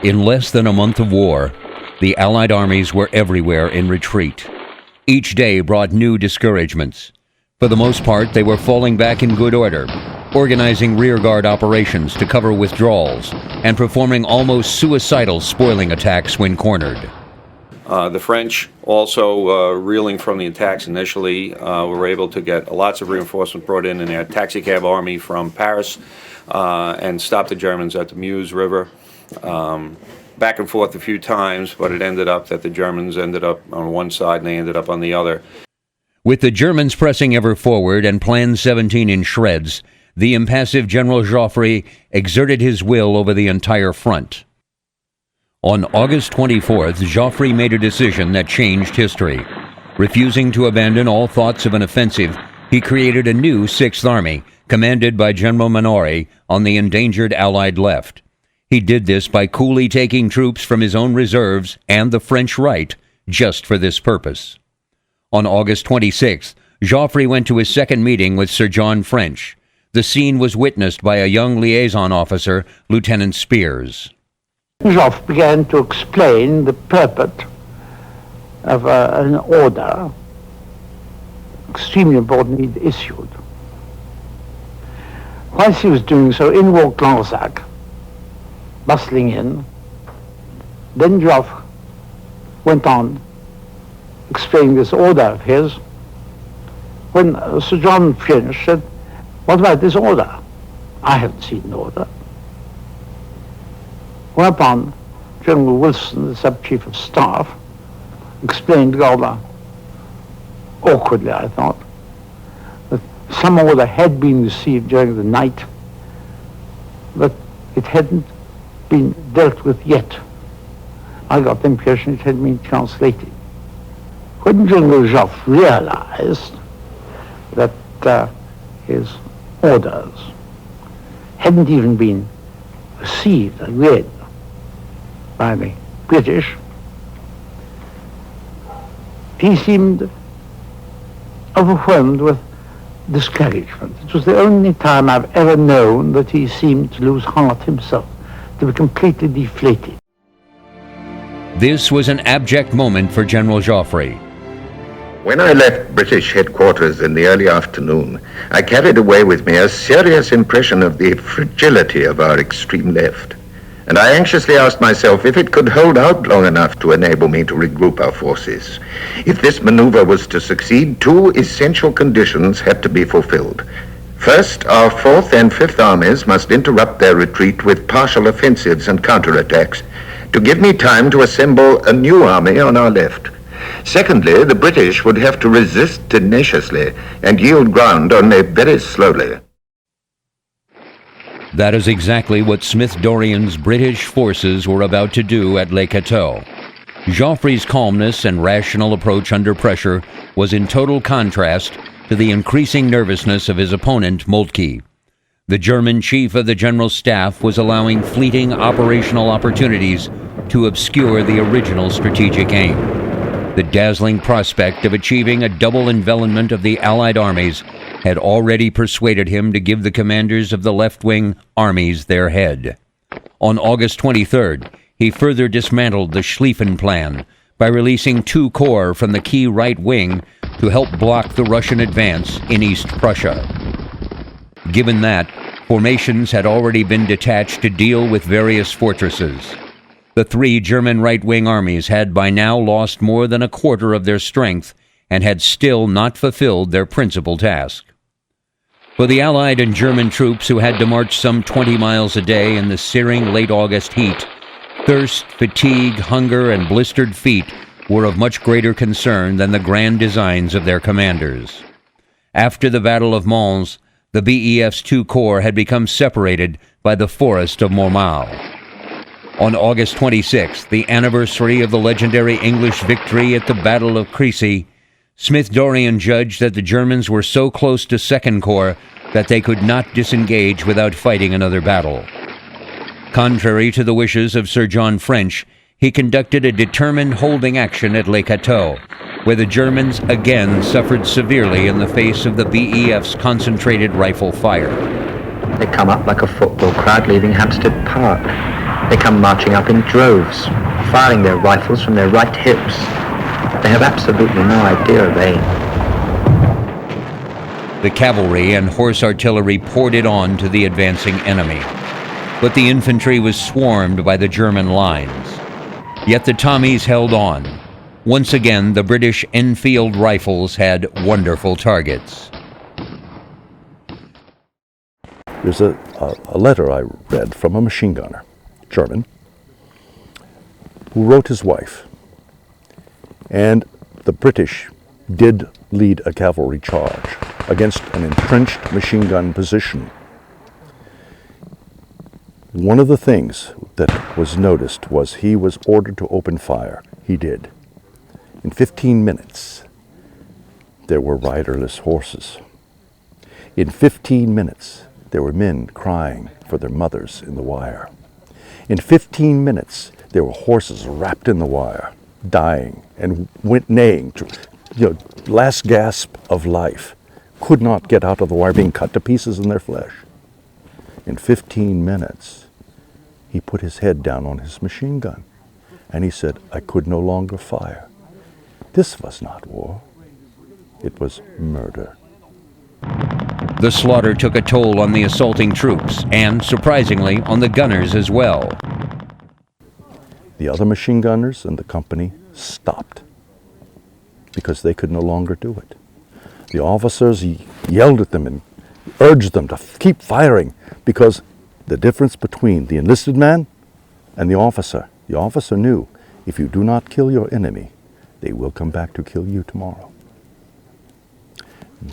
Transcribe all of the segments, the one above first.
In less than a month of war, the Allied armies were everywhere in retreat. Each day brought new discouragements. For the most part, they were falling back in good order, organizing rearguard operations to cover withdrawals, and performing almost suicidal spoiling attacks when cornered. The French, also reeling from the attacks initially, were able to get lots of reinforcements brought in their taxicab army from Paris and stop the Germans at the Meuse River. Back and forth a few times, but it ended up that the Germans ended up on one side and they ended up on the other. With the Germans pressing ever forward and Plan 17 in shreds, the impassive General Joffre exerted his will over the entire front. On August 24th, Joffre made a decision that changed history. Refusing to abandon all thoughts of an offensive, he created a new Sixth Army, commanded by General Minori on the endangered Allied left. He did this by coolly taking troops from his own reserves and the French right just for this purpose. On August 26th, Joffre went to his second meeting with Sir John French. The scene was witnessed by a young liaison officer, Lieutenant Spears. Joffre began to explain the purport of an order, extremely important, he'd issued. Whilst he was doing so, in walked Lansac, bustling in. Then Joffre went on explaining this order of his, when Sir John French said, "What about this order? I haven't seen the order." Whereupon General Wilson, the Sub-Chief of Staff, explained rather awkwardly, I thought, that some order had been received during the night, but it hadn't been dealt with yet. I got the impression it had been translated. When General Joffre realized that his orders hadn't even been received and read by the British, he seemed overwhelmed with discouragement. It was the only time I've ever known that he seemed to lose heart himself, to be completely deflated. This was an abject moment for General Joffre. When I left British headquarters in the early afternoon, I carried away with me a serious impression of the fragility of our extreme left. And I anxiously asked myself if it could hold out long enough to enable me to regroup our forces. If this maneuver was to succeed, two essential conditions had to be fulfilled. First, our Fourth and Fifth Armies must interrupt their retreat with partial offensives and counterattacks to give me time to assemble a new army on our left. Secondly, the British would have to resist tenaciously and yield ground only very slowly. That is exactly what Smith-Dorrien's British forces were about to do at Les Cateau. Joffre's calmness and rational approach under pressure was in total contrast to the increasing nervousness of his opponent, Moltke. The German chief of the General Staff was allowing fleeting operational opportunities to obscure the original strategic aim. The dazzling prospect of achieving a double envelopment of the Allied armies had already persuaded him to give the commanders of the left-wing armies their head. On August 23rd, he further dismantled the Schlieffen Plan by releasing 2 corps from the key right wing to help block the Russian advance in East Prussia. Given that, formations had already been detached to deal with various fortresses. The 3 German right-wing armies had by now lost more than a quarter of their strength and had still not fulfilled their principal task. For the Allied and German troops who had to march some 20 miles a day in the searing late August heat, thirst, fatigue, hunger, and blistered feet were of much greater concern than the grand designs of their commanders. After the Battle of Mons, the BEF's 2 corps had become separated by the forest of Montmal. On August 26th, the anniversary of the legendary English victory at the Battle of Crécy, Smith-Dorrien judged that the Germans were so close to Second Corps that they could not disengage without fighting another battle. Contrary to the wishes of Sir John French, he conducted a determined holding action at Les Cateau, where the Germans again suffered severely in the face of the BEF's concentrated rifle fire. They come up like a football crowd leaving Hampstead Park. They come marching up in droves, firing their rifles from their right hips. They have absolutely no idea of aim. The cavalry and horse artillery poured it on to the advancing enemy, but the infantry was swarmed by the German lines. Yet the Tommies held on. Once again, the British Enfield rifles had wonderful targets. There's a letter I read from a machine gunner, German, who wrote his wife. And the British did lead a cavalry charge against an entrenched machine gun position. One of the things that was noticed was he was ordered to open fire. He did. In 15 minutes, there were riderless horses. In 15 minutes, there were men crying for their mothers in the wire. In 15 minutes, there were horses wrapped in the wire, dying and went neighing, last gasp of life, could not get out of the wire, being cut to pieces in their flesh. In 15 minutes, he put his head down on his machine gun, and he said, "I could no longer fire." This was not war. It was murder. The slaughter took a toll on the assaulting troops and, surprisingly, on the gunners as well. The other machine gunners in the company stopped because they could no longer do it. The officers yelled at them and urged them to keep firing, because the difference between the enlisted man and the officer knew, if you do not kill your enemy, they will come back to kill you tomorrow.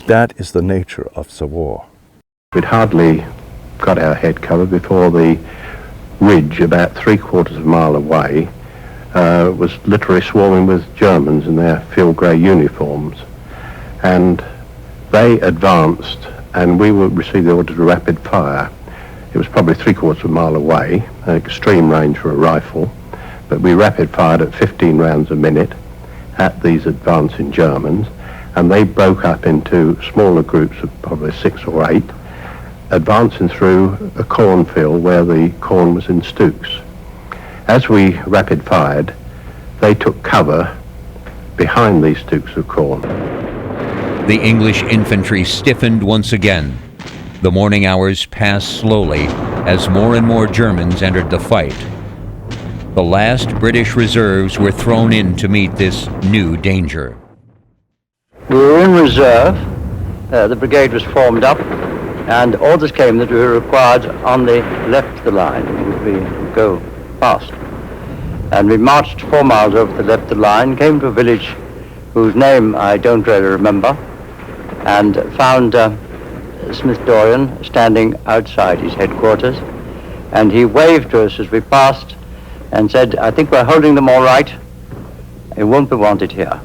That is the nature of the war. We'd hardly got our head covered before the ridge, about 3/4 of a mile away, was literally swarming with Germans in their field grey uniforms. And they advanced, and we received the order to rapid fire. It was probably 3/4 of a mile away, an extreme range for a rifle, but we rapid fired at 15 rounds a minute at these advancing Germans, and they broke up into smaller groups of probably 6 or 8, advancing through a cornfield where the corn was in stooks. As we rapid fired, they took cover behind these stooks of corn. The English infantry stiffened once again. The morning hours passed slowly as more and more Germans entered the fight. The last British reserves were thrown in to meet this new danger. We were in reserve. The brigade was formed up, and orders came that we were required on the left of the line. We would go fast. And we marched 4 miles over the left of the line, came to a village whose name I don't really remember, and found Smith Dorian standing outside his headquarters, and he waved to us as we passed and said, "I think we're holding them all right. It won't be wanted here.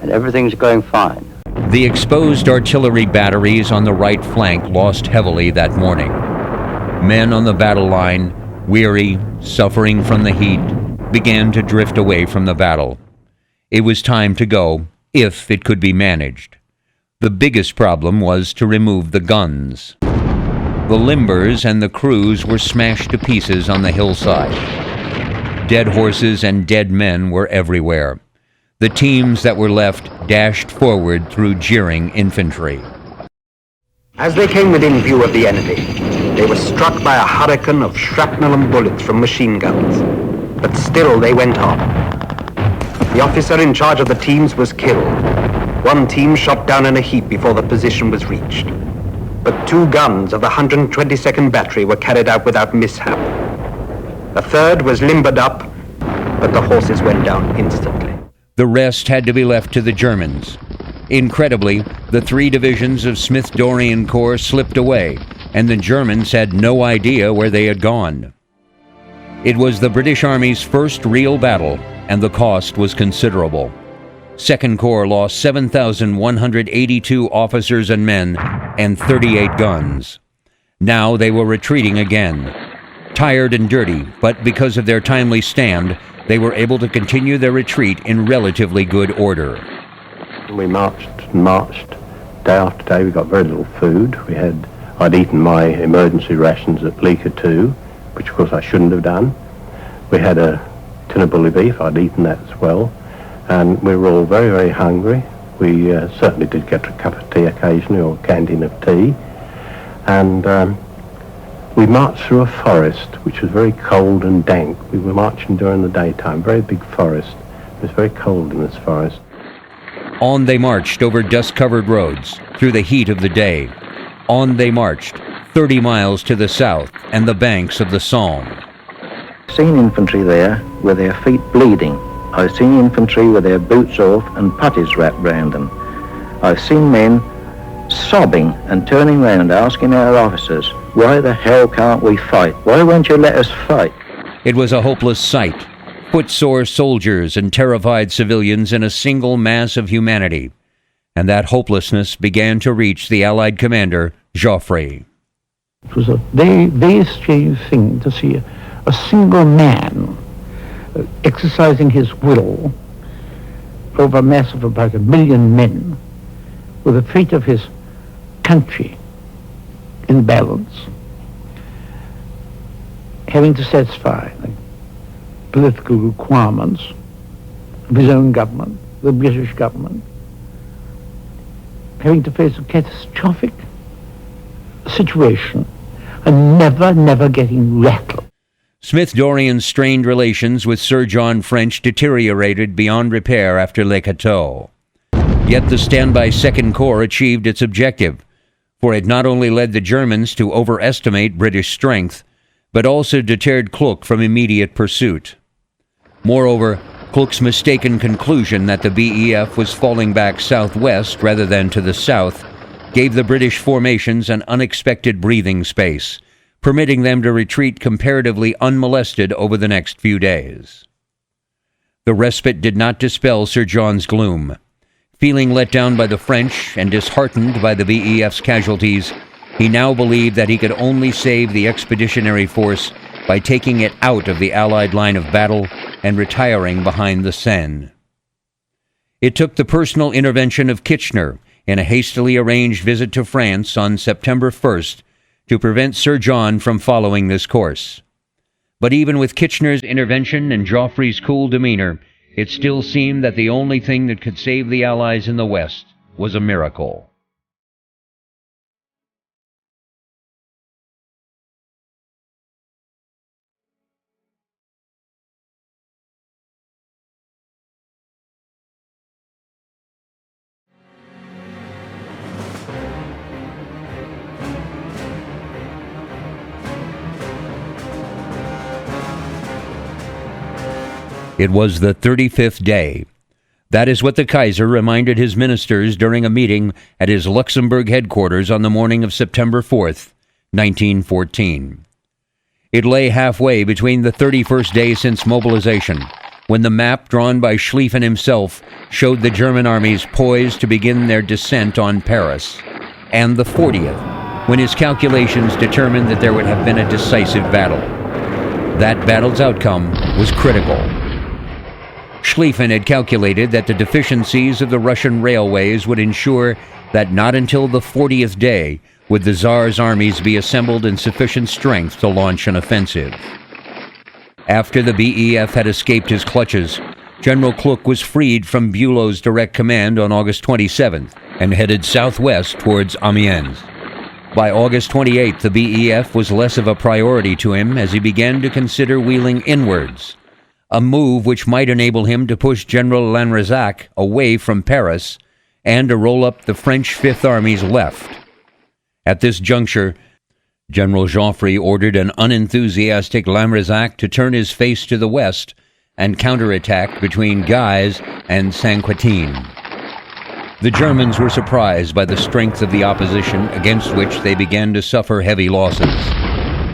And everything's going fine." The exposed artillery batteries on the right flank lost heavily that morning. Men on the battle line, weary, suffering from the heat, began to drift away from the battle. It was time to go, if it could be managed. The biggest problem was to remove the guns. The limbers and the crews were smashed to pieces on the hillside. Dead horses and dead men were everywhere. The teams that were left dashed forward through jeering infantry. As they came within view of the enemy, they were struck by a hurricane of shrapnel and bullets from machine guns. But still they went on. The officer in charge of the teams was killed. One team shot down in a heap before the position was reached. But 2 guns of the 122nd Battery were carried out without mishap. A third was limbered up, but the horses went down instantly. The rest had to be left to the Germans. Incredibly, the 3 divisions of Smith-Dorrien Corps slipped away, and the Germans had no idea where they had gone. It was the British Army's first real battle, and the cost was considerable. 2nd Corps lost 7,182 officers and men and 38 guns. Now they were retreating again. Tired and dirty, but because of their timely stand, they were able to continue their retreat in relatively good order. We marched and marched day after day. We got very little food. I'd eaten my emergency rations at Cateau, which of course I shouldn't have done. We had a tin of bully beef, I'd eaten that as well, and we were all very, very hungry. We certainly did get a cup of tea occasionally, or a canteen of tea, and we marched through a forest which was very cold and dank. We were marching during the daytime, very big forest. It was very cold in this forest. On they marched over dust-covered roads through the heat of the day. On they marched 30 miles to the south and the banks of the Somme. I've seen infantry there with their feet bleeding. I've seen infantry with their boots off and puttees wrapped round them. I've seen men sobbing and turning round asking our officers, why the hell can't we fight? Why won't you let us fight? It was a hopeless sight. Footsore soldiers and terrified civilians in a single mass of humanity. And that hopelessness began to reach the Allied commander, Joffre. It was a very, very strange thing to see a single man exercising his will over a mass of about 1 million men with the fate of his country in balance, having to satisfy the political requirements of his own government, the British government, having to face a catastrophic situation and never getting rattled. Smith-Dorrien's strained relations with Sir John French deteriorated beyond repair after Le Cateau. Yet the standby Second Corps achieved its objective, for it not only led the Germans to overestimate British strength, but also deterred Kluck from immediate pursuit. Moreover, Kluck's mistaken conclusion that the BEF was falling back southwest rather than to the south gave the British formations an unexpected breathing space, permitting them to retreat comparatively unmolested over the next few days. The respite did not dispel Sir John's gloom. Feeling let down by the French and disheartened by the BEF's casualties, he now believed that he could only save the expeditionary force by taking it out of the Allied line of battle and retiring behind the Seine. It took the personal intervention of Kitchener in a hastily arranged visit to France on September 1st to prevent Sir John from following this course. But even with Kitchener's intervention and Joffre's cool demeanor, it still seemed that the only thing that could save the Allies in the West was a miracle. It was the 35th day. That is what the Kaiser reminded his ministers during a meeting at his Luxembourg headquarters on the morning of September 4th, 1914. It lay halfway between the 31st day since mobilization, when the map drawn by Schlieffen himself showed the German armies poised to begin their descent on Paris, and the 40th, when his calculations determined that there would have been a decisive battle. That battle's outcome was critical. Schlieffen had calculated that the deficiencies of the Russian railways would ensure that not until the 40th day would the Tsar's armies be assembled in sufficient strength to launch an offensive. After the BEF had escaped his clutches, General Kluck was freed from Bülow's direct command on August 27th and headed southwest towards Amiens. By August 28th, the BEF was less of a priority to him as he began to consider wheeling inwards, a move which might enable him to push General Lanrezac away from Paris and to roll up the French Fifth Army's left. At this juncture, General Joffre ordered an unenthusiastic Lanrezac to turn his face to the west and counterattack between Guise and Saint-Quentin. The Germans were surprised by the strength of the opposition against which they began to suffer heavy losses.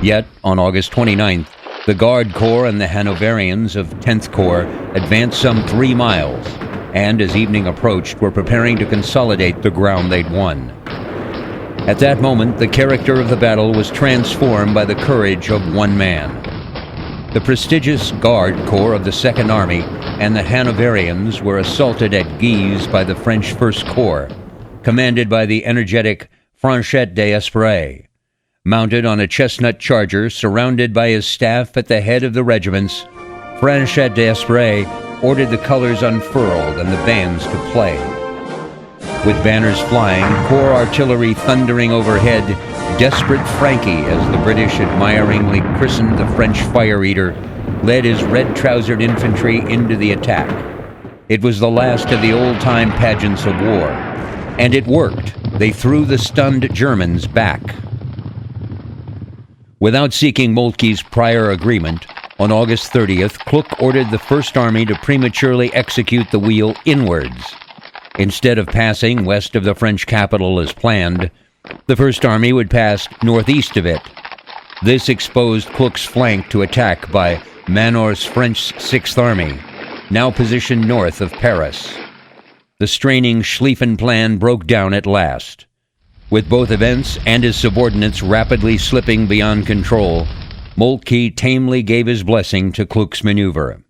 Yet, on August 29th, the Guard Corps and the Hanoverians of 10th Corps advanced some 3 miles, and as evening approached were preparing to consolidate the ground they'd won. At that moment, the character of the battle was transformed by the courage of one man. The prestigious Guard Corps of the Second Army and the Hanoverians were assaulted at Guise by the French First Corps, commanded by the energetic Franchet d'Espèrey, Mounted on a chestnut charger, surrounded by his staff at the head of the regiments, Franchet d'Ypres ordered the colors unfurled and the bands to play. With banners flying, corps artillery thundering overhead, Desperate Frankie, as the British admiringly christened the French fire eater, led his red-trousered infantry into the attack. It was the last of the old-time pageants of war. And it worked. They threw the stunned Germans back. Without seeking Moltke's prior agreement, on August 30th, Kluck ordered the First Army to prematurely execute the wheel inwards. Instead of passing west of the French capital as planned, the First Army would pass northeast of it. This exposed Kluck's flank to attack by Manor's French Sixth Army, now positioned north of Paris. The straining Schlieffen plan broke down at last. With both events and his subordinates rapidly slipping beyond control, Moltke tamely gave his blessing to Kluck's maneuver.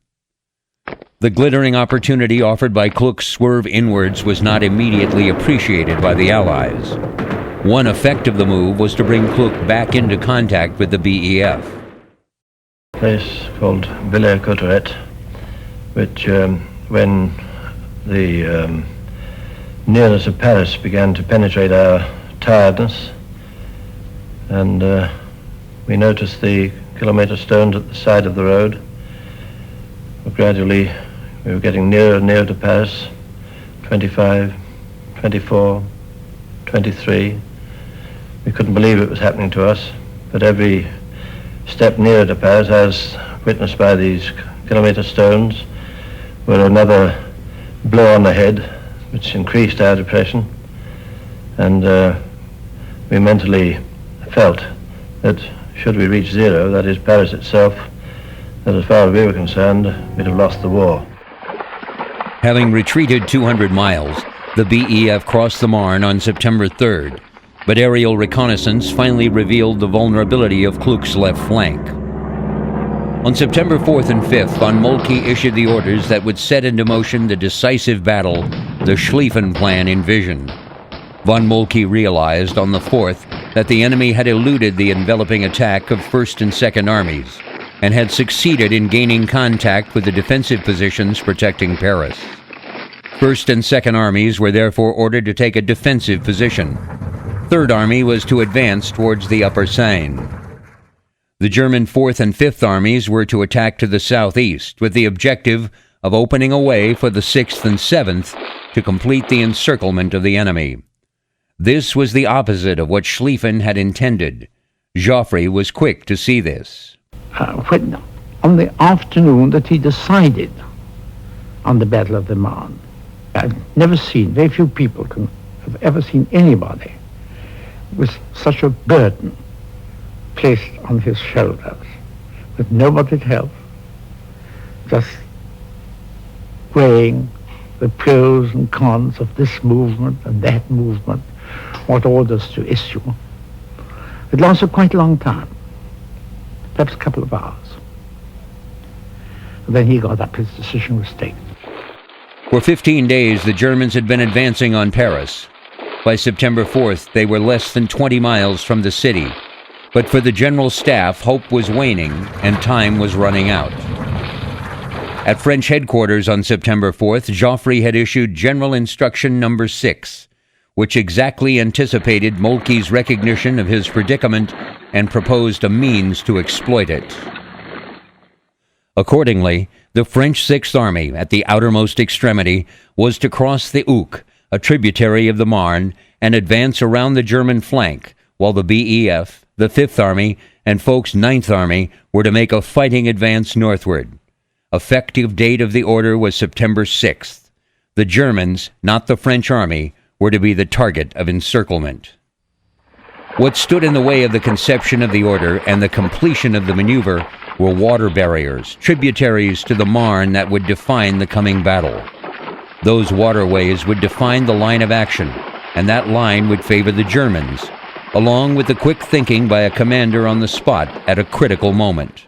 The glittering opportunity offered by Kluck's swerve inwards was not immediately appreciated by the Allies. One effect of the move was to bring Kluck back into contact with the BEF. A place called Villers-Cotterêts, which when the nearness of Paris began to penetrate our tiredness, and we noticed the kilometre stones at the side of the road. Gradually we were getting nearer and nearer to Paris. 25, 24, 23. We couldn't believe it was happening to us, but every step nearer to Paris, as witnessed by these kilometre stones, were another blow on the head, which increased our depression. And we mentally felt that should we reach zero, that is Paris itself, that as far as we were concerned, we'd have lost the war. Having retreated 200 miles, the BEF crossed the Marne on September 3rd, but aerial reconnaissance finally revealed the vulnerability of Kluck's left flank. On September 4th and 5th, von Moltke issued the orders that would set into motion the decisive battle the Schlieffen Plan envisioned. Von Moltke realized on the 4th that the enemy had eluded the enveloping attack of First and Second Armies and had succeeded in gaining contact with the defensive positions protecting Paris. First and Second Armies were therefore ordered to take a defensive position. Third Army was to advance towards the Upper Seine. The German Fourth and Fifth Armies were to attack to the southeast with the objective of opening a way for the Sixth and Seventh to complete the encirclement of the enemy. This was the opposite of what Schlieffen had intended. Joffre was quick to see this. When, on the afternoon that he decided on the Battle of the Marne, I've never seen, very few people have ever seen anybody with such a burden placed on his shoulders, with nobody to help, just weighing the pros and cons of this movement and that movement, what orders to issue. It lasted quite a long time, perhaps a couple of hours. And then he got up, his decision was taken. For 15 days, the Germans had been advancing on Paris. By September 4th, they were less than 20 miles from the city. But for the General Staff, hope was waning and time was running out. At French headquarters on September 4th, Joffre had issued General Instruction Number 6, which exactly anticipated Moltke's recognition of his predicament and proposed a means to exploit it. Accordingly, the French Sixth Army, at the outermost extremity, was to cross the Ourcq, a tributary of the Marne, and advance around the German flank, while the BEF, the Fifth Army, and Foch's Ninth Army were to make a fighting advance northward. Effective date of the order was September 6th. The Germans, not the French army, were to be the target of encirclement. What stood in the way of the conception of the order and the completion of the maneuver were water barriers, tributaries to the Marne that would define the coming battle. Those waterways would define the line of action, and that line would favor the Germans, along with the quick thinking by a commander on the spot at a critical moment.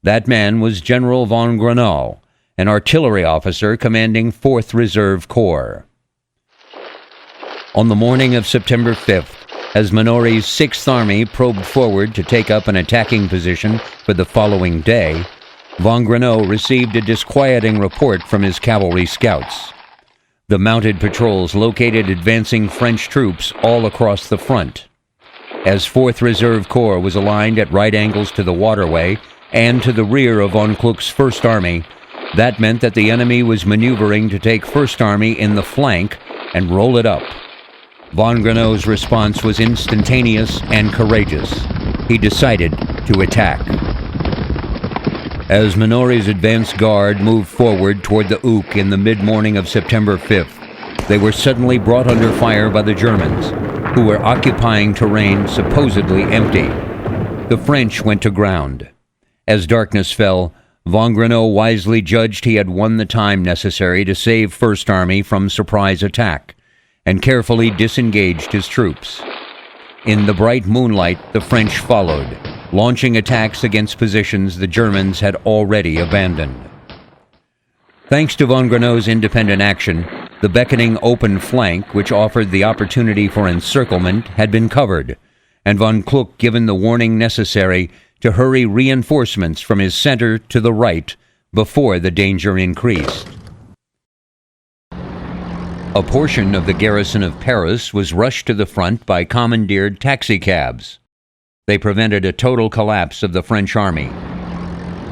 That man was General von Grenau, an artillery officer commanding 4th Reserve Corps. On the morning of September 5th, As Minory's 6th Army probed forward to take up an attacking position for the following day, von Grenault received a disquieting report from his cavalry scouts. The mounted patrols located advancing French troops all across the front. As 4th Reserve Corps was aligned at right angles to the waterway and to the rear of von Kluck's 1st Army, that meant that the enemy was maneuvering to take 1st Army in the flank and roll it up. Von Grenault's response was instantaneous and courageous. He decided to attack. As Minory's advance guard moved forward toward the Ouk in the mid-morning of September 5th, they were suddenly brought under fire by the Germans, who were occupying terrain supposedly empty. The French went to ground. As darkness fell, von Grenault wisely judged he had won the time necessary to save 1st Army from surprise attack, and carefully disengaged his troops. In the bright moonlight, the French followed, launching attacks against positions the Germans had already abandoned. Thanks to von Grenault's independent action, the beckoning open flank, which offered the opportunity for encirclement, had been covered, and von Kluck given the warning necessary to hurry reinforcements from his center to the right before the danger increased. A portion of the garrison of Paris was rushed to the front by commandeered taxicabs. They prevented a total collapse of the French army,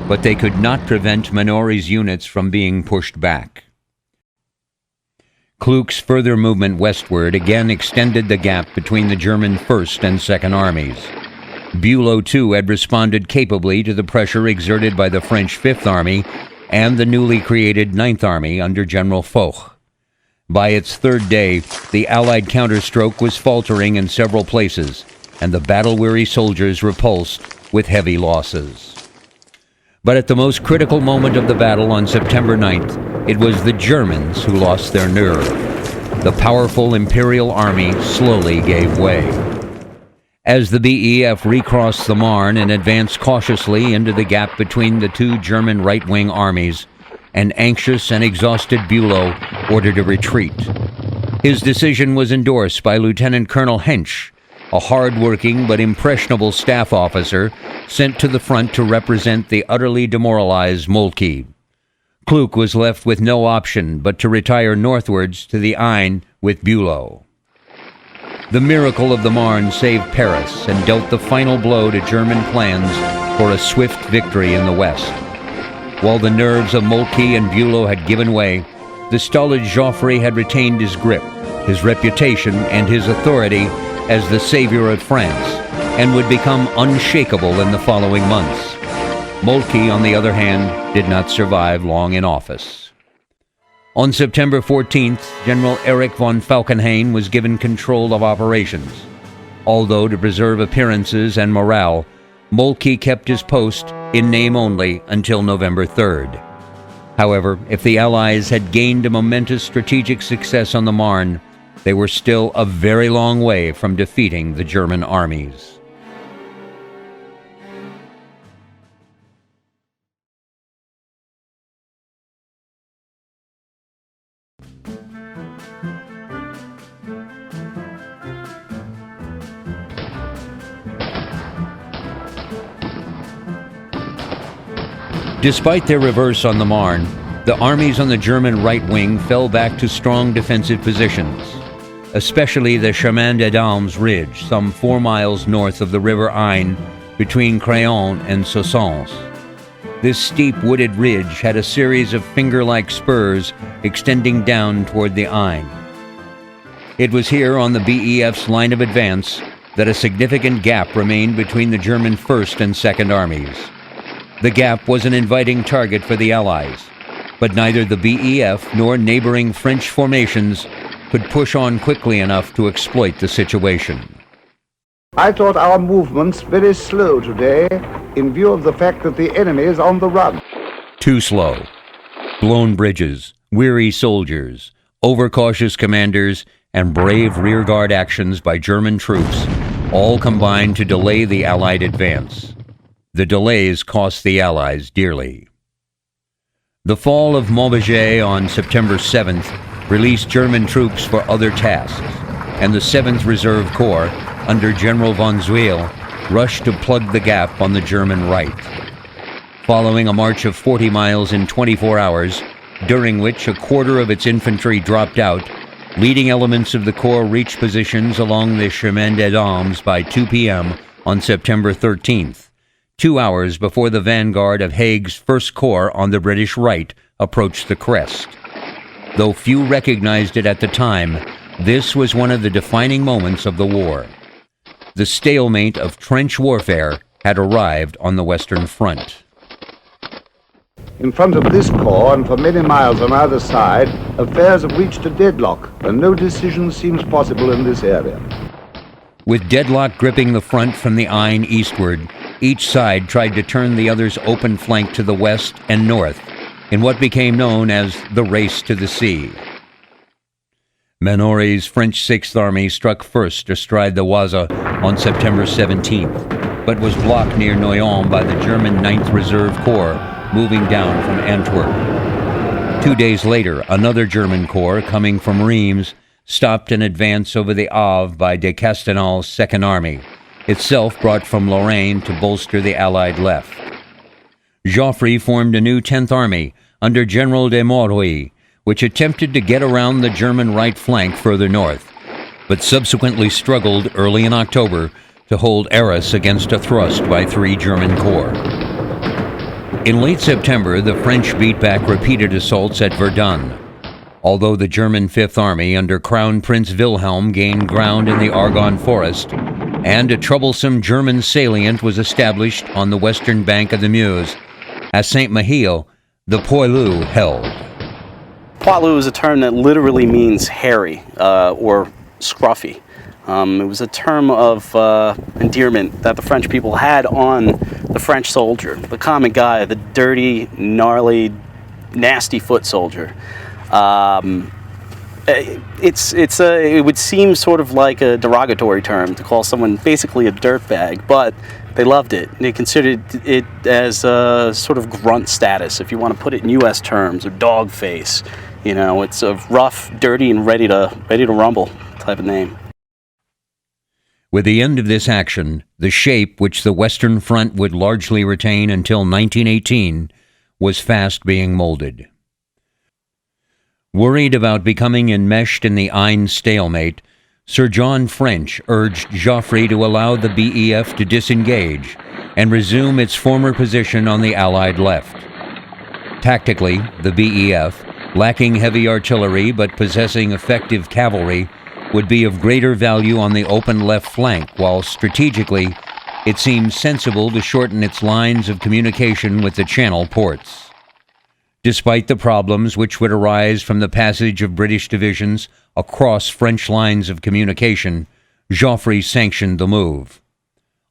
but they could not prevent Minory's units from being pushed back. Kluck's further movement westward again extended the gap between the German 1st and 2nd Armies. Bülow, too, had responded capably to the pressure exerted by the French 5th Army and the newly created 9th Army under General Foch. By its 3rd day, the Allied counterstroke was faltering in several places, and the battle-weary soldiers repulsed with heavy losses. But at the most critical moment of the battle on September 9th, it was the Germans who lost their nerve. The powerful Imperial Army slowly gave way. As the BEF recrossed the Marne and advanced cautiously into the gap between the 2 German right-wing armies, an anxious and exhausted Bülow ordered a retreat. His decision was endorsed by Lieutenant Colonel Hensch, a hard-working but impressionable staff officer sent to the front to represent the utterly demoralized Moltke. Kluck was left with no option but to retire northwards to the Aisne with Bülow. The miracle of the Marne saved Paris and dealt the final blow to German plans for a swift victory in the west. While the nerves of Moltke and Bülow had given way, the stolid Joffre had retained his grip, his reputation, and his authority as the savior of France, and would become unshakable in the following months. Moltke, on the other hand, did not survive long in office. On September 14th, General Erich von Falkenhayn was given control of operations. Although to preserve appearances and morale, Moltke kept his post in name only until November 3rd. However, if the Allies had gained a momentous strategic success on the Marne, they were still a very long way from defeating the German armies. Despite their reverse on the Marne, the armies on the German right wing fell back to strong defensive positions, especially the Chemin des Dames ridge, some 4 miles north of the river Aisne, between Craonne and Soissons. This steep wooded ridge had a series of finger-like spurs extending down toward the Aisne. It was here on the BEF's line of advance that a significant gap remained between the German 1st and 2nd Armies. The gap was an inviting target for the Allies, but neither the BEF nor neighboring French formations could push on quickly enough to exploit the situation. I thought our movements very slow today, in view of the fact that the enemy is on the run. Too slow. Blown bridges, weary soldiers, overcautious commanders, and brave rearguard actions by German troops all combined to delay the Allied advance. The delays cost the Allies dearly. The fall of Maubeuge on September 7th released German troops for other tasks, and the 7th Reserve Corps, under General von Zuil, rushed to plug the gap on the German right. Following a march of 40 miles in 24 hours, during which a quarter of its infantry dropped out, leading elements of the Corps reached positions along the Chemin des Dames by 2 p.m. on September 13th, 2 hours before the vanguard of Haig's 1st Corps on the British right approached the crest. Though few recognized it at the time, this was one of the defining moments of the war. The stalemate of trench warfare had arrived on the Western Front. In front of this corps and for many miles on either side, affairs have reached a deadlock, and no decision seems possible in this area. With deadlock gripping the front from the Aisne eastward, each side tried to turn the other's open flank to the west and north, in what became known as the Race to the Sea. Menore's French 6th Army struck first astride the Oise on September 17th, but was blocked near Noyon by the German 9th Reserve Corps, moving down from Antwerp. 2 days later, another German corps, coming from Reims, stopped an advance over the Avre by de Castelnau's 2nd Army, itself brought from Lorraine to bolster the Allied left. Joffre formed a new 10th Army under General de Moreuil, which attempted to get around the German right flank further north, but subsequently struggled early in October to hold Arras against a thrust by 3 German corps. In late September, the French beat back repeated assaults at Verdun, although the German 5th Army under Crown Prince Wilhelm gained ground in the Argonne Forest, and a troublesome German salient was established on the western bank of the Meuse. At Saint-Mihiel, the Poilu held. Poilu is a term that literally means hairy or scruffy. It was a term of endearment that the French people had on the French soldier, the common guy, the dirty, gnarly, nasty foot soldier. It would seem sort of like a derogatory term to call someone basically a dirtbag, but they loved it. They considered it as a sort of grunt status, if you want to put it in U.S. terms, or dog face. You know, it's a rough, dirty, and ready to rumble type of name. With the end of this action, the shape which the Western Front would largely retain until 1918 was fast being molded. Worried about becoming enmeshed in the Aisne stalemate, Sir John French urged Joffre to allow the BEF to disengage and resume its former position on the Allied left. Tactically, the BEF, lacking heavy artillery but possessing effective cavalry, would be of greater value on the open left flank, while strategically, it seemed sensible to shorten its lines of communication with the Channel ports. Despite the problems which would arise from the passage of British divisions across French lines of communication, Joffre sanctioned the move.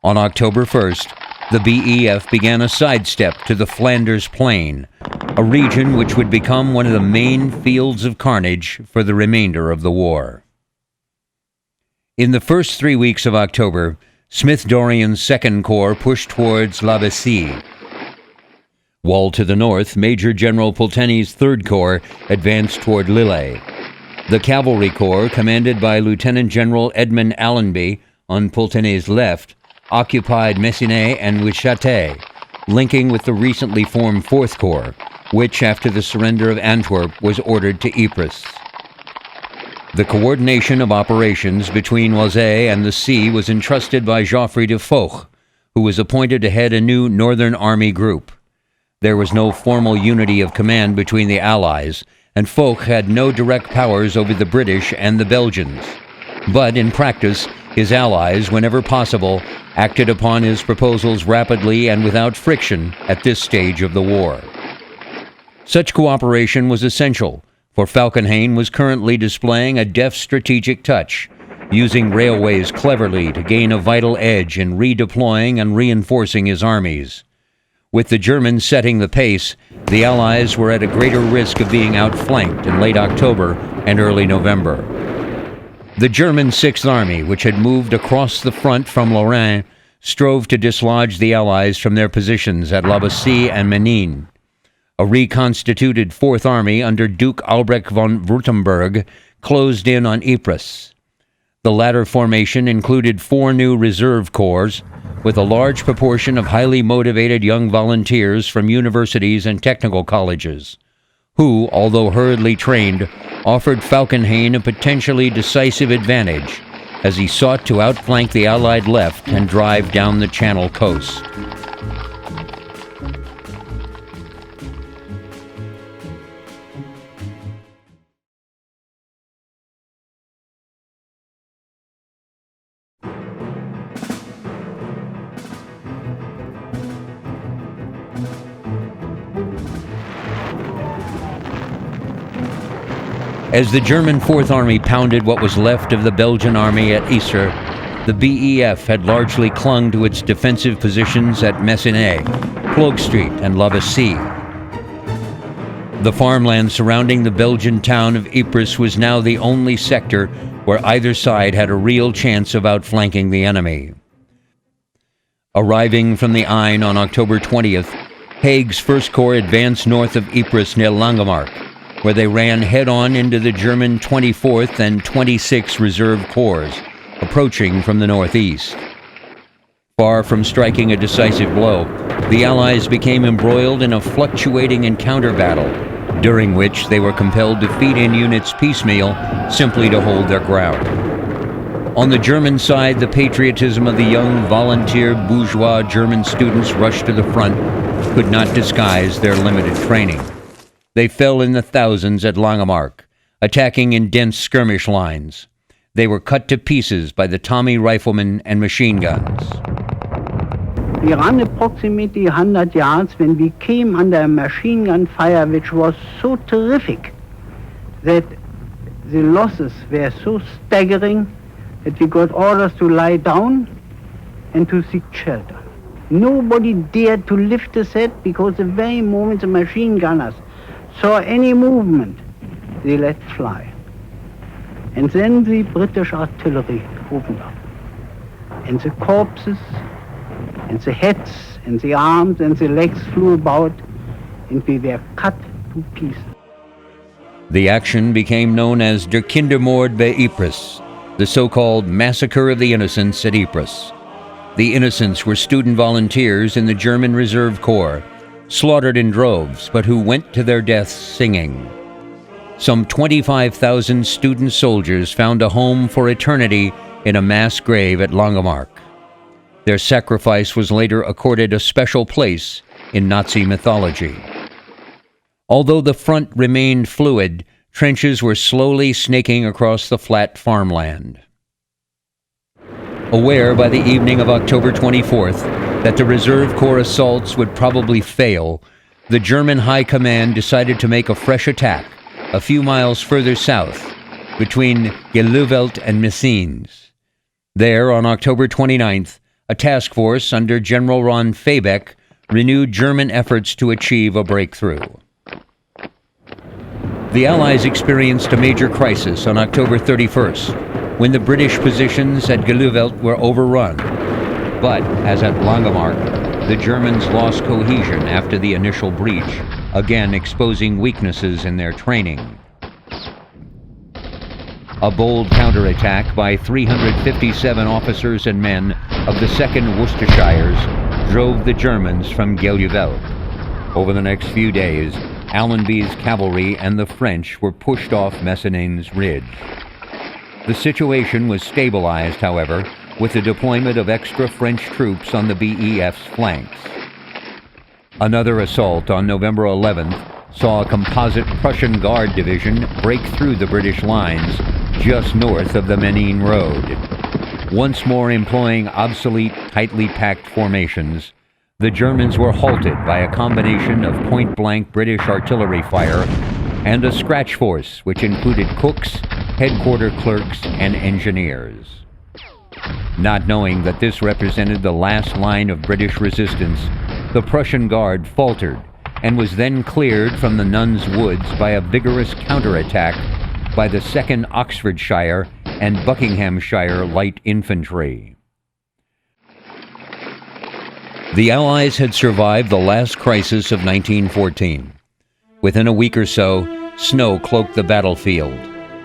On October 1st, the BEF began a sidestep to the Flanders Plain, a region which would become one of the main fields of carnage for the remainder of the war. In the first 3 weeks of October, Smith-Dorrien's 2nd Corps pushed towards La Bassée. While to the north, Major General Pulteney's 3rd Corps advanced toward Lille. The Cavalry Corps, commanded by Lieutenant General Edmund Allenby on Pulteney's left, occupied Messines and Wichate, linking with the recently formed 4th Corps, which, after the surrender of Antwerp, was ordered to Ypres. The coordination of operations between Oise and the sea was entrusted by Joffre de Foch, who was appointed to head a new Northern Army group. There was no formal unity of command between the Allies, and Foch had no direct powers over the British and the Belgians. But in practice, his allies, whenever possible, acted upon his proposals rapidly and without friction at this stage of the war. Such cooperation was essential, for Falkenhayn was currently displaying a deft strategic touch, using railways cleverly to gain a vital edge in redeploying and reinforcing his armies. With the Germans setting the pace, the Allies were at a greater risk of being outflanked in late October and early November. The German 6th Army, which had moved across the front from Lorraine, strove to dislodge the Allies from their positions at La Bassée and Menin. A reconstituted 4th Army under Duke Albrecht von Württemberg closed in on Ypres. The latter formation included 4 new reserve corps, with a large proportion of highly motivated young volunteers from universities and technical colleges, who, although hurriedly trained, offered Falkenhayn a potentially decisive advantage as he sought to outflank the Allied left and drive down the Channel coast. As the German Fourth Army pounded what was left of the Belgian army at Ypres, the BEF had largely clung to its defensive positions at Messines, Ploeg Street, and La Vessie. The farmland surrounding the Belgian town of Ypres was now the only sector where either side had a real chance of outflanking the enemy. Arriving from the Aisne on October 20th, Haig's First Corps advanced north of Ypres near Langemarck, where they ran head-on into the German 24th and 26th Reserve Corps, approaching from the northeast. Far from striking a decisive blow, the Allies became embroiled in a fluctuating encounter battle, during which they were compelled to feed in units piecemeal simply to hold their ground. On the German side, the patriotism of the young volunteer bourgeois German students rushed to the front could not disguise their limited training. They fell in the thousands at Langemarck, attacking in dense skirmish lines. They were cut to pieces by the Tommy riflemen and machine guns. We ran approximately 100 yards when we came under a machine gun fire which was so terrific that the losses were so staggering that we got orders to lie down and to seek shelter. Nobody dared to lift his head because the very moment the machine gunners saw any movement, they let fly. And then the British artillery opened up. And the corpses, and the heads, and the arms, and the legs flew about, and we were cut to pieces. The action became known as Der Kindermord bei Ypres, the so-called Massacre of the Innocents at Ypres. The Innocents were student volunteers in the German Reserve Corps, slaughtered in droves, but who went to their deaths singing. Some 25,000 student soldiers found a home for eternity in a mass grave at Langemarck. Their sacrifice was later accorded a special place in Nazi mythology. Although the front remained fluid, trenches were slowly snaking across the flat farmland. Aware by the evening of October 24th that the Reserve Corps assaults would probably fail, the German High Command decided to make a fresh attack a few miles further south, between Geluvelt and Messines. There, on October 29th, a task force under General von Fabeck renewed German efforts to achieve a breakthrough. The Allies experienced a major crisis on October 31st, when the British positions at Geluvelt were overrun. But, as at Langemarck, the Germans lost cohesion after the initial breach, again exposing weaknesses in their training. A bold counterattack by 357 officers and men of the 2nd Worcestershires drove the Germans from Geluvelt. Over the next few days, Allenby's cavalry and the French were pushed off Messines Ridge. The situation was stabilized, however, with the deployment of extra French troops on the BEF's flanks. Another assault on November 11th saw a composite Prussian Guard division break through the British lines just north of the Menin Road. Once more employing obsolete, tightly packed formations, the Germans were halted by a combination of point-blank British artillery fire and a scratch force which included cooks, headquarter clerks, and engineers. Not knowing that this represented the last line of British resistance, the Prussian Guard faltered and was then cleared from the Nuns Woods by a vigorous counterattack by the 2nd Oxfordshire and Buckinghamshire Light Infantry. The Allies had survived the last crisis of 1914. Within a week or so, snow cloaked the battlefield,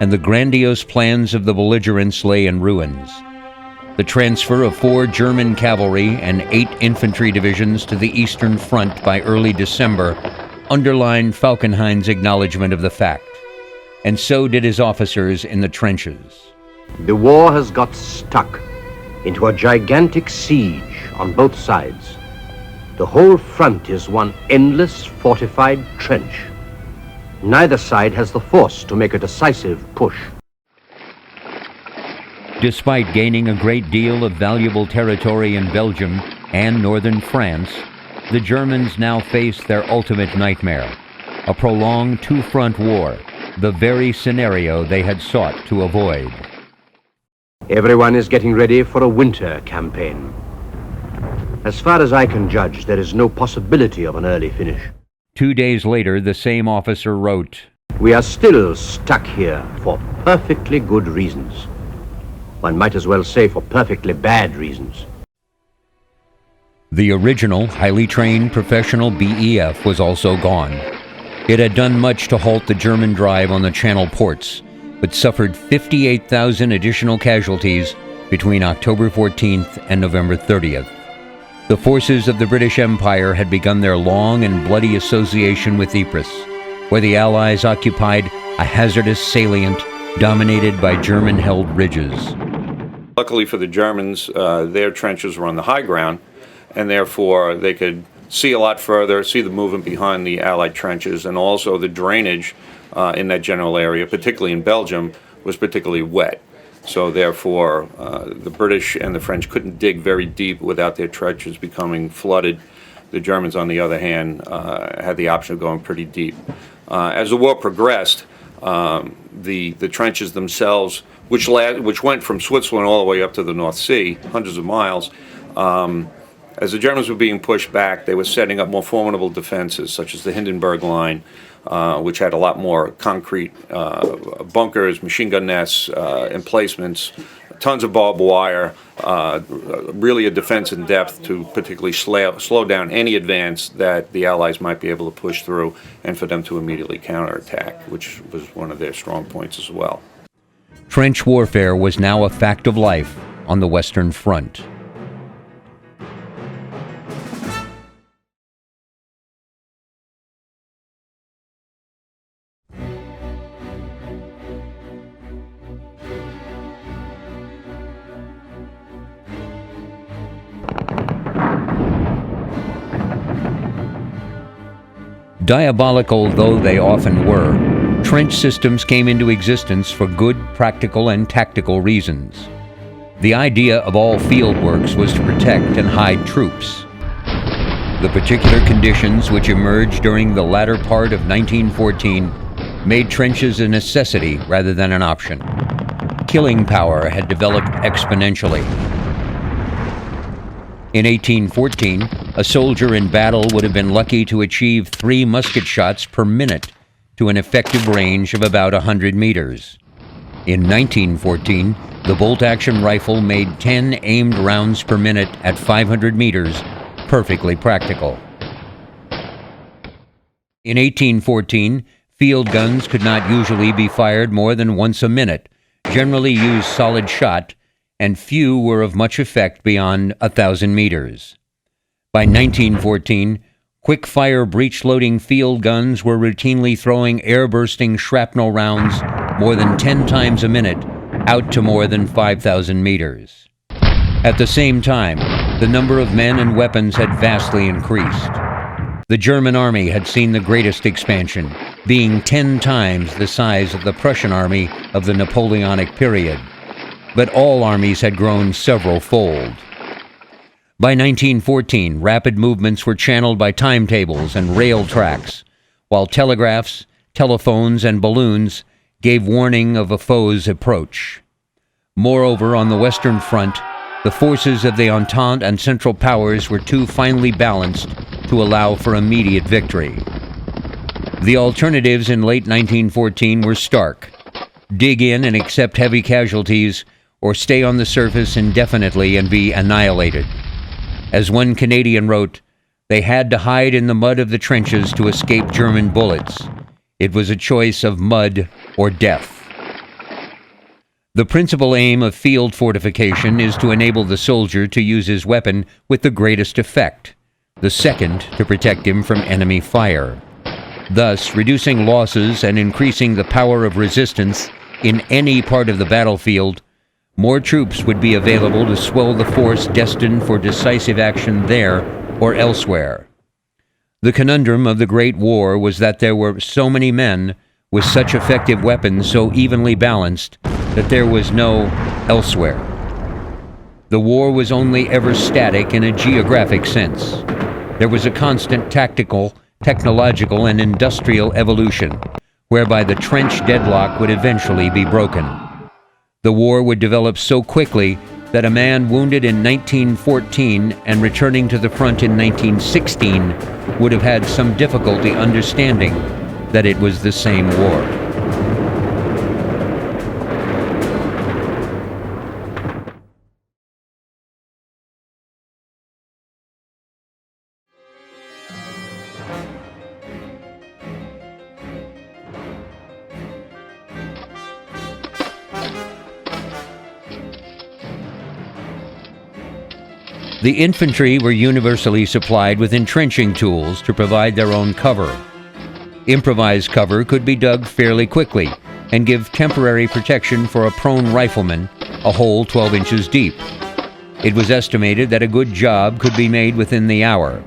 and the grandiose plans of the belligerents lay in ruins. The transfer of 4 German cavalry and 8 infantry divisions to the Eastern Front by early December underlined Falkenhayn's acknowledgement of the fact, and so did his officers in the trenches. The war has got stuck into a gigantic siege on both sides. The whole front is one endless fortified trench. Neither side has the force to make a decisive push. Despite gaining a great deal of valuable territory in Belgium and northern France, the Germans now faced their ultimate nightmare, a prolonged two-front war, the very scenario they had sought to avoid. Everyone is getting ready for a winter campaign. As far as I can judge, there is no possibility of an early finish. 2 days later, the same officer wrote, "We are still stuck here for perfectly good reasons. One might as well say for perfectly bad reasons." The original, highly trained professional BEF was also gone. It had done much to halt the German drive on the Channel ports, but suffered 58,000 additional casualties between October 14th and November 30th. The forces of the British Empire had begun their long and bloody association with Ypres, where the Allies occupied a hazardous salient dominated by German-held ridges. Luckily for the Germans, their trenches were on the high ground, and therefore they could see a lot further, see the movement behind the Allied trenches, and also the drainage in that general area, particularly in Belgium, was particularly wet. So therefore, the British and the French couldn't dig very deep without their trenches becoming flooded. The Germans, on the other hand, had the option of going pretty deep. As the war progressed, the trenches themselves, which went from Switzerland all the way up to the North Sea, hundreds of miles, as the Germans were being pushed back, they were setting up more formidable defenses, such as the Hindenburg Line, which had a lot more concrete bunkers, machine gun nests, emplacements, tons of barbed wire, really a defense in depth to particularly slow down any advance that the Allies might be able to push through, and for them to immediately counterattack, which was one of their strong points as well. Trench warfare was now a fact of life on the Western Front. Diabolical though they often were, trench systems came into existence for good, practical, and tactical reasons. The idea of all field works was to protect and hide troops. The particular conditions which emerged during the latter part of 1914 made trenches a necessity rather than an option. Killing power had developed exponentially. In 1814, a soldier in battle would have been lucky to achieve 3 musket shots per minute to an effective range of about 100 meters. In 1914, the bolt-action rifle made 10 aimed rounds per minute at 500 meters perfectly practical. In 1814, field guns could not usually be fired more than once a minute, generally used solid shot, and few were of much effect beyond 1,000 meters. By 1914, quick-fire breech-loading field guns were routinely throwing air-bursting shrapnel rounds more than 10 times a minute out to more than 5,000 meters. At the same time, the number of men and weapons had vastly increased. The German army had seen the greatest expansion, being 10 times the size of the Prussian army of the Napoleonic period. But all armies had grown several-fold. By 1914, rapid movements were channeled by timetables and rail tracks, while telegraphs, telephones, and balloons gave warning of a foe's approach. Moreover, on the Western Front, the forces of the Entente and Central Powers were too finely balanced to allow for immediate victory. The alternatives in late 1914 were stark: dig in and accept heavy casualties, or stay on the surface indefinitely and be annihilated. As one Canadian wrote, they had to hide in the mud of the trenches to escape German bullets. It was a choice of mud or death. The principal aim of field fortification is to enable the soldier to use his weapon with the greatest effect. The second, to protect him from enemy fire, thus reducing losses and increasing the power of resistance in any part of the battlefield. More troops would be available to swell the force destined for decisive action there or elsewhere. The conundrum of the Great War was that there were so many men with such effective weapons so evenly balanced that there was no elsewhere. The war was only ever static in a geographic sense. There was a constant tactical, technological, and industrial evolution, whereby the trench deadlock would eventually be broken. The war would develop so quickly that a man wounded in 1914 and returning to the front in 1916 would have had some difficulty understanding that it was the same war. The infantry were universally supplied with entrenching tools to provide their own cover. Improvised cover could be dug fairly quickly and give temporary protection for a prone rifleman, a hole 12 inches deep. It was estimated that a good job could be made within the hour.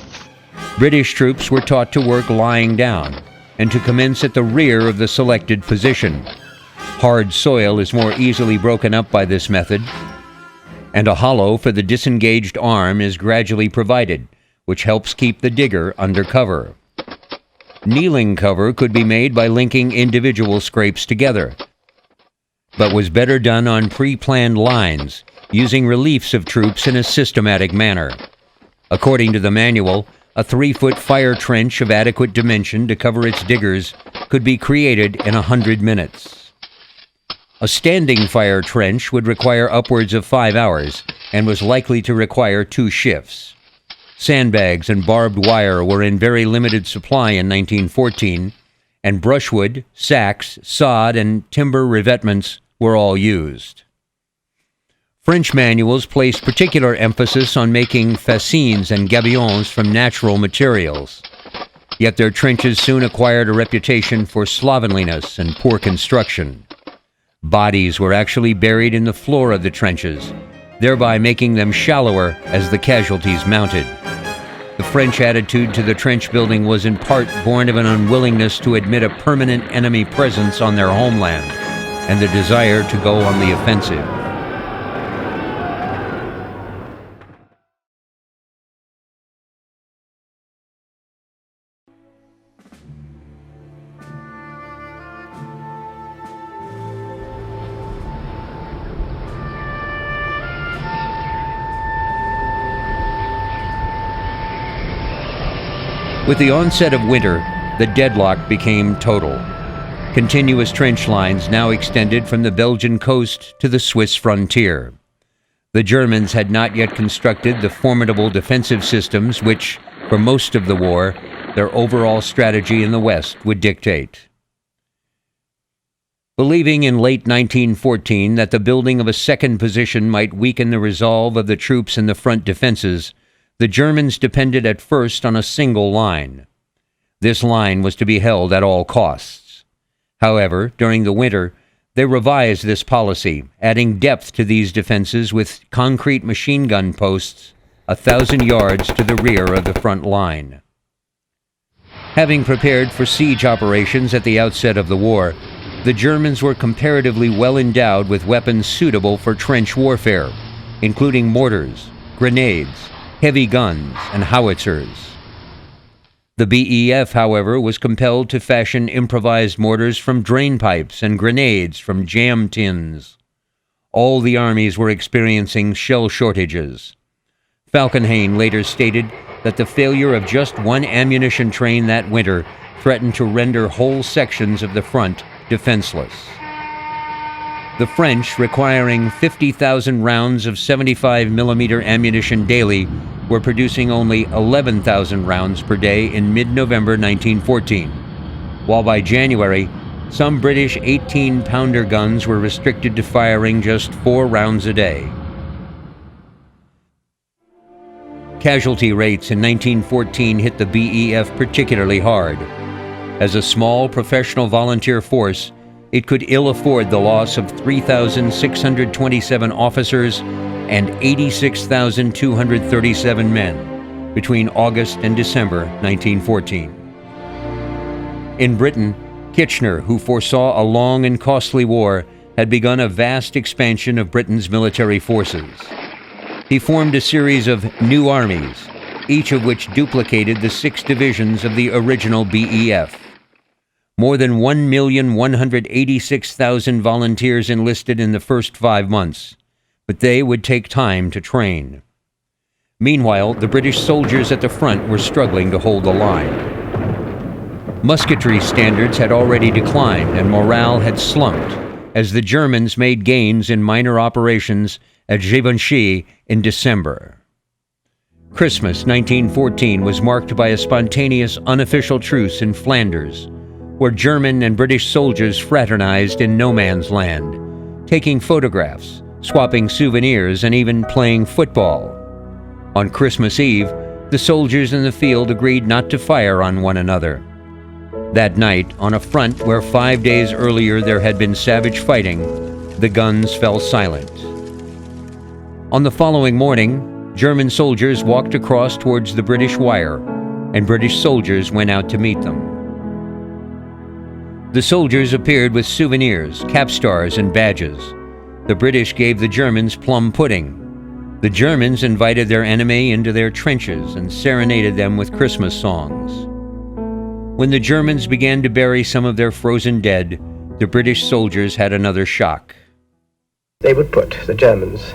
British troops were taught to work lying down and to commence at the rear of the selected position. Hard soil is more easily broken up by this method, and a hollow for the disengaged arm is gradually provided, which helps keep the digger under cover. Kneeling cover could be made by linking individual scrapes together, but was better done on pre-planned lines, using reliefs of troops in a systematic manner. According to the manual, a 3-foot fire trench of adequate dimension to cover its diggers could be created in 100 minutes. A standing fire trench would require upwards of 5 hours and was likely to require 2 shifts. Sandbags and barbed wire were in very limited supply in 1914, and brushwood, sacks, sod, and timber revetments were all used. French manuals placed particular emphasis on making fascines and gabions from natural materials. Yet their trenches soon acquired a reputation for slovenliness and poor construction. Bodies were actually buried in the floor of the trenches, thereby making them shallower as the casualties mounted. The French attitude to the trench building was in part born of an unwillingness to admit a permanent enemy presence on their homeland and the desire to go on the offensive. With the onset of winter, the deadlock became total. Continuous trench lines now extended from the Belgian coast to the Swiss frontier. The Germans had not yet constructed the formidable defensive systems which, for most of the war, their overall strategy in the West would dictate. Believing in late 1914 that the building of a second position might weaken the resolve of the troops in the front defenses, the Germans depended at first on a single line. This line was to be held at all costs. However, during the winter, they revised this policy, adding depth to these defenses with concrete machine gun posts 1,000 yards to the rear of the front line. Having prepared for siege operations at the outset of the war, the Germans were comparatively well endowed with weapons suitable for trench warfare, including mortars, grenades, heavy guns, and howitzers. The BEF, however, was compelled to fashion improvised mortars from drain pipes and grenades from jam tins. All the armies were experiencing shell shortages. Falkenhayn later stated that the failure of just one ammunition train that winter threatened to render whole sections of the front defenseless. The French, requiring 50,000 rounds of 75mm ammunition daily, were producing only 11,000 rounds per day in mid-November 1914, while by January, Some British 18-pounder guns were restricted to firing just 4 rounds a day. Casualty rates in 1914 hit the BEF particularly hard. As a small professional volunteer force, it could ill afford the loss of 3,627 officers and 86,237 men between August and December 1914. In Britain, Kitchener, who foresaw a long and costly war, had begun a vast expansion of Britain's military forces. He formed a series of new armies, each of which duplicated the 6 divisions of the original BEF. More than 1,186,000 volunteers enlisted in the first 5 months, but they would take time to train. Meanwhile, the British soldiers at the front were struggling to hold the line. Musketry standards had already declined and morale had slumped as the Germans made gains in minor operations at Givenchy in December. Christmas 1914 was marked by a spontaneous unofficial truce in Flanders, where German and British soldiers fraternized in no man's land, taking photographs, swapping souvenirs, and even playing football. On Christmas Eve, the soldiers in the field agreed not to fire on one another. That night, on a front where 5 days earlier there had been savage fighting, the guns fell silent. On the following morning, German soldiers walked across towards the British wire, and British soldiers went out to meet them. The soldiers appeared with souvenirs, capstars, and badges. The British gave the Germans plum pudding. The Germans invited their enemy into their trenches and serenaded them with Christmas songs. When the Germans began to bury some of their frozen dead, the British soldiers had another shock. They would put, the Germans,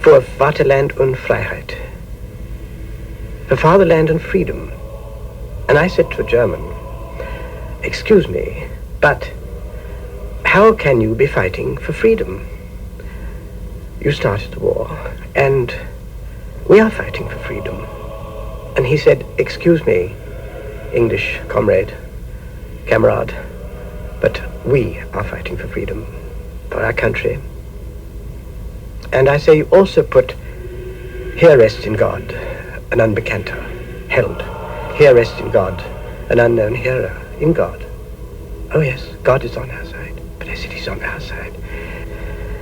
for Vaterland und Freiheit, for fatherland and freedom. And I said to a German, "Excuse me, but how can you be fighting for freedom? You started the war, and we are fighting for freedom." And he said, "Excuse me, English comrade, camarade, but we are fighting for freedom, for our country." And I say, you also put, "Here rests in God an unbekannter, held. Here rests in God an unknown hero, in God." Oh yes, God is on our side, but I said he's on our side.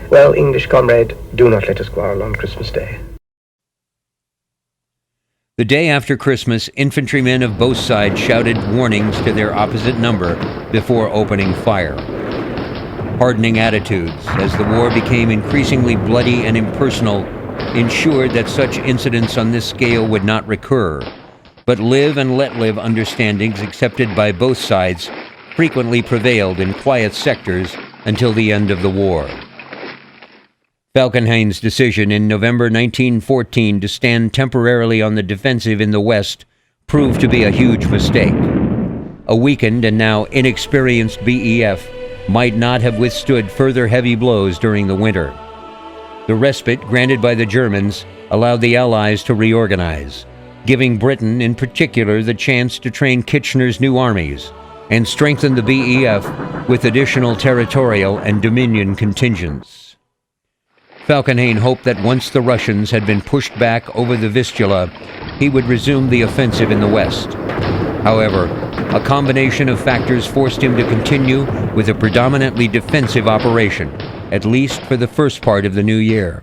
Well, English comrade, do not let us quarrel on Christmas Day. The day after Christmas, infantrymen of both sides shouted warnings to their opposite number before opening fire. Hardening attitudes, as the war became increasingly bloody and impersonal, ensured that such incidents on this scale would not recur, but live and let live understandings accepted by both sides frequently prevailed in quiet sectors until the end of the war. Falkenhayn's decision in November 1914 to stand temporarily on the defensive in the West proved to be a huge mistake. A weakened and now inexperienced BEF might not have withstood further heavy blows during the winter. The respite granted by the Germans allowed the Allies to reorganize, giving Britain in particular the chance to train Kitchener's new armies and strengthen the BEF with additional territorial and Dominion contingents. Falkenhayn hoped that once the Russians had been pushed back over the Vistula, he would resume the offensive in the west. However, a combination of factors forced him to continue with a predominantly defensive operation, at least for the first part of the new year.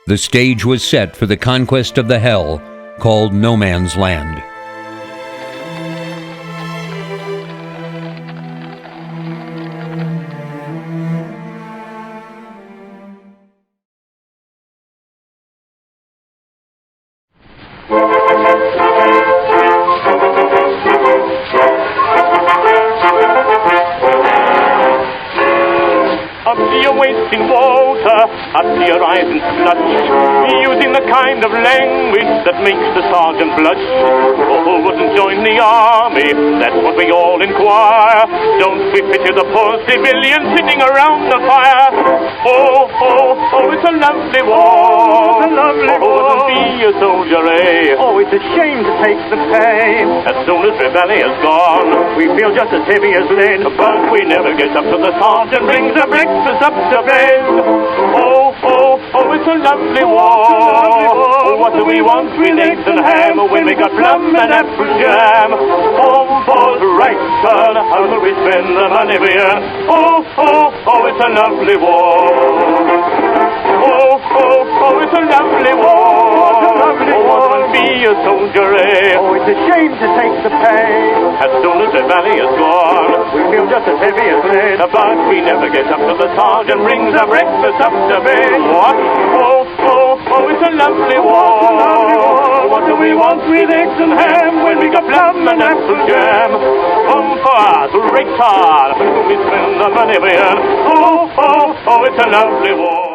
The stage was set for the conquest of the hell called No Man's Land. Up the horizon such, using the kind of language that makes the sergeant blush. Oh, wouldn't join the army, that's what we all inquire. Don't we pity the poor civilians sitting around the fire? Oh, oh, oh, it's a lovely war, lovely war. Oh, be a soldier, eh? Oh, it's a shame to take the pay. As soon as rebellion is gone, we feel just as heavy as lead. But we never get up to the sergeant brings the breakfast up to bed. Oh, oh, oh, it's a lovely war. Oh, what do we want with eggs and ham when we got plum and apple jam? Home falls right turn, how do we spend the money we earn? Oh, oh, oh, it's a lovely war. Oh, oh, oh, it's a lovely war. Oh, what will be a soldier, eh? Oh, it's a shame to take the pay. As soon as the valley is gone, we feel just as heavy as lead. But we never get up to the sergeant brings our breakfast up to bed. What? Oh, oh, oh, it's a lovely war. What do we want with eggs and ham when we got plum and apple jam? Come for us, right hard, we spend the money we earn. Oh, oh, oh, it's a lovely war.